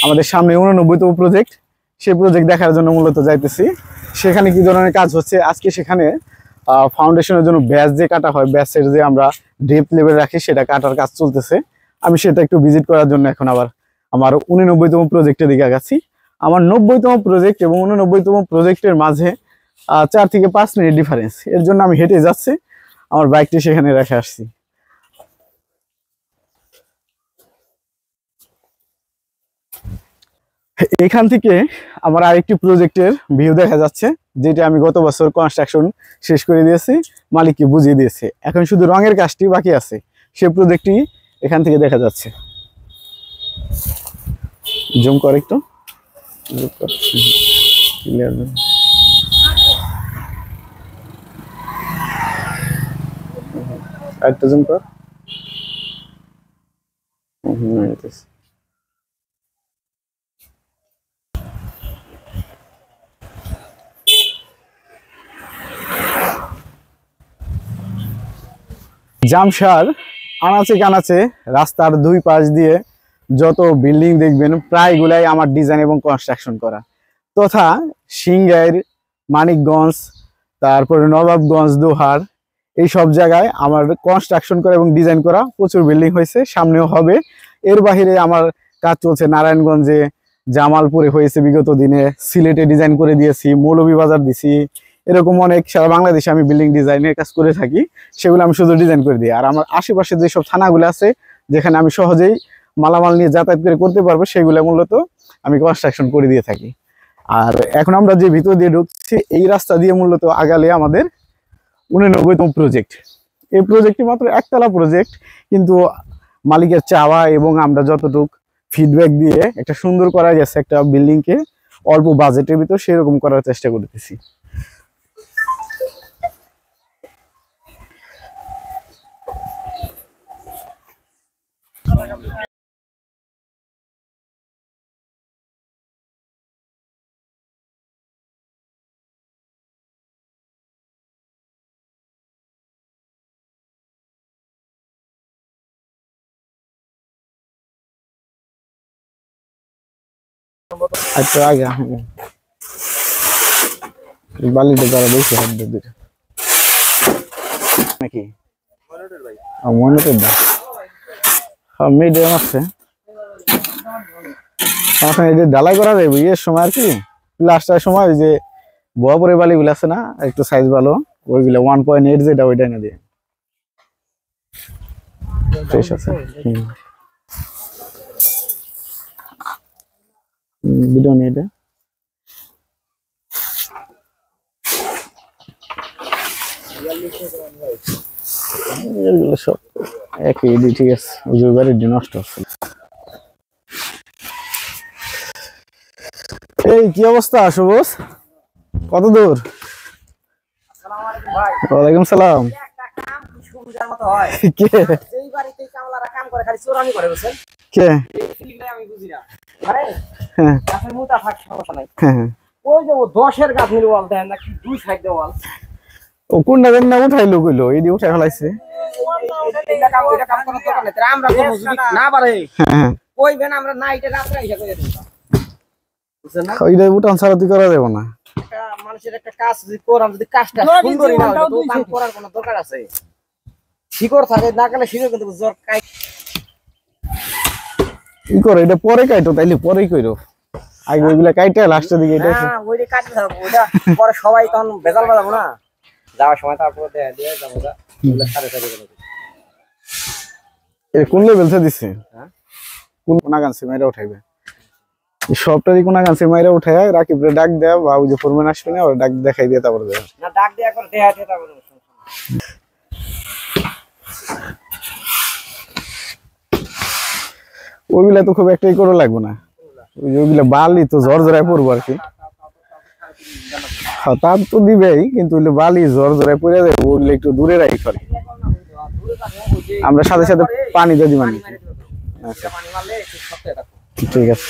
আমাদের সামনে 89তম প্রজেক্ট, সেই প্রজেক্ট দেখার জন্য মূলত যাইতেছি। সেখানে কি ধরনের কাজ হচ্ছে আজকে, সেখানে ফাউন্ডেশনের জন্য ব্যাচ যে কাটা হয়, ব্যাচের যে আমরা ডেপ লেভেল রাখি সেটা কাটার কাজ চলতেছে। আমি সেটা একটু ভিজিট করার জন্য এখন আবার আমার 89তম প্রজেক্টের দিকে আগাচ্ছি। আমার 90তম প্রজেক্ট এবং 89তম প্রজেক্টের মাঝে 4 থেকে 5 মিনিট ডিফারেন্স, এর জন্য আমি হেঁটে যাচ্ছি, আমার বাইকটি সেখানে রেখে আসছি। এখান থেকে আমার আরেকটি প্রজেক্টের ভিউ দেখা যাচ্ছে, যেটা আমি গত বছর কনস্ট্রাকশন শেষ করে দিয়েছি, মালিককে বুঝিয়ে দিয়েছে। এখন শুধু রঙের কাজটি বাকি আছে, সেই প্রজেক্টটি এখান থেকে দেখা যাচ্ছে। জুম কর একটু, আরেকটু জুম কর। জামশার আনাচে কানাচে রাস্তার দুই পাশ দিয়ে যত বিল্ডিং দেখবেন প্রায়গুলাই আমার ডিজাইন এবং কনস্ট্রাকশন করা, তথা সিংগাইর, মানিকগঞ্জ, তারপরে নবাবগঞ্জ, দোহার, এই সব জায়গায় আমার কনস্ট্রাকশন করা এবং ডিজাইন করা প্রচুর বিল্ডিং হয়েছে, সামনেও হবে। এর বাহিরে আমার কাজ চলছে নারায়ণগঞ্জে, জামালপুরে হয়েছে বিগত দিনে, সিলেটে ডিজাইন করে দিয়েছি, মৌলভীবাজার দিছি, এরকম অনেক সারা বাংলাদেশে আমি বিল্ডিং ডিজাইনের কাজ করে থাকি। সেগুলো আমি শুধু ডিজাইন করে দিই। আর আমার আশেপাশে যেসব থানাগুলো আছে, যেখানে আমি সহজেই মালামাল নিয়ে যাতায়াত করে করতে পারবো, সেগুলো মূলত আমি কনস্ট্রাকশন করে দিয়ে থাকি। আর এখন আমরা যে ভিতর দিয়ে ঢুকছি, এই রাস্তা দিয়ে মূলত আগালে আমাদের 89তম প্রজেক্ট। এই প্রজেক্টটি মাত্র একতলা প্রজেক্ট, কিন্তু মালিকের চাওয়া এবং আমরা যতটুকু ফিডব্যাক দিয়ে একটা সুন্দর করা গেছে একটা বিল্ডিংকে অল্প বাজেটের ভিতর, সেরকম করার চেষ্টা করতেছি। আচ্ছা আগে বালিটা তারা বেশি হাত দিয়ে দিল নাকি মনে দা মিডিয়াম আছে। এখন এই যে ঢালাই করা যাবে ইয়ের সময় আর কি, লাস্টের সময় ওই যে বড় বালিগুলো আছে না, একটু সাইজ ভালো, ওইগুলো 1.8 যেটা ওইটা এনে দিয়ে ফ্রেশ আছে। ভিডিও নিয়ে এটা এগুলো সব একই, ঠিক আছে, ওই যে বাড়িটি নষ্ট হচ্ছে। এই কি অবস্থা সবুজ, কত দূর? ওয়ালাইকুম সালাম। কে কে? ও কোনটা দেন না উঠাইলো কইলো, এই দিয়ে উঠাই ফেলাইছে। উঠান ছাড়া তুই করা যাবো না। মানুষের একটা কাজ যদি করাম, যদি কাজটা সুন্দরই না হয় তো কাম করার কোনো দরকার আছে? শিকড় থাকে না গেলে শিকড় কিন্তু জোর কাই কি করে, এটা পরে কাইটো, তাইলে পরেই কইরো, আগে ওইগুলা কাইটা লাস্টের দিকে এটা না ওইটা কাটতে থাকবো, ওইটা পরে সবাই তখন ভেজাল বাজাবো না, যাওয়ার সময় তারপর দিয়ে যাবো গা ওগুলা সারে সারে করে। এ কোন লেভেলতে দিছে? হ্যাঁ কোন কোনা গানছে মাইরা উঠাইবে, সবটারই কোনা গানছে মাইরা উঠায় রাকিবরে ডাক দেয়া, বা ওই যে ফরমান আসবে না, ওর ডাক দেখাই দিয়ে তারপর দেয়া না, ডাক দেয়া করে দেয়া দিয়ে তারপর ওইগুলা তো খুব একটাই করে লাগবে না, ওইগুলা বালি তো ঝরঝরায় পড়বো আর কি। তার তো দিবেই, কিন্তু বালি ঝরঝরায় পড়ে যাবে, ওইগুলো একটু দূরে রাখি করে আমরা সাথে সাথে পানি দিয়ে দিবেন। আচ্ছা ঠিক আছে।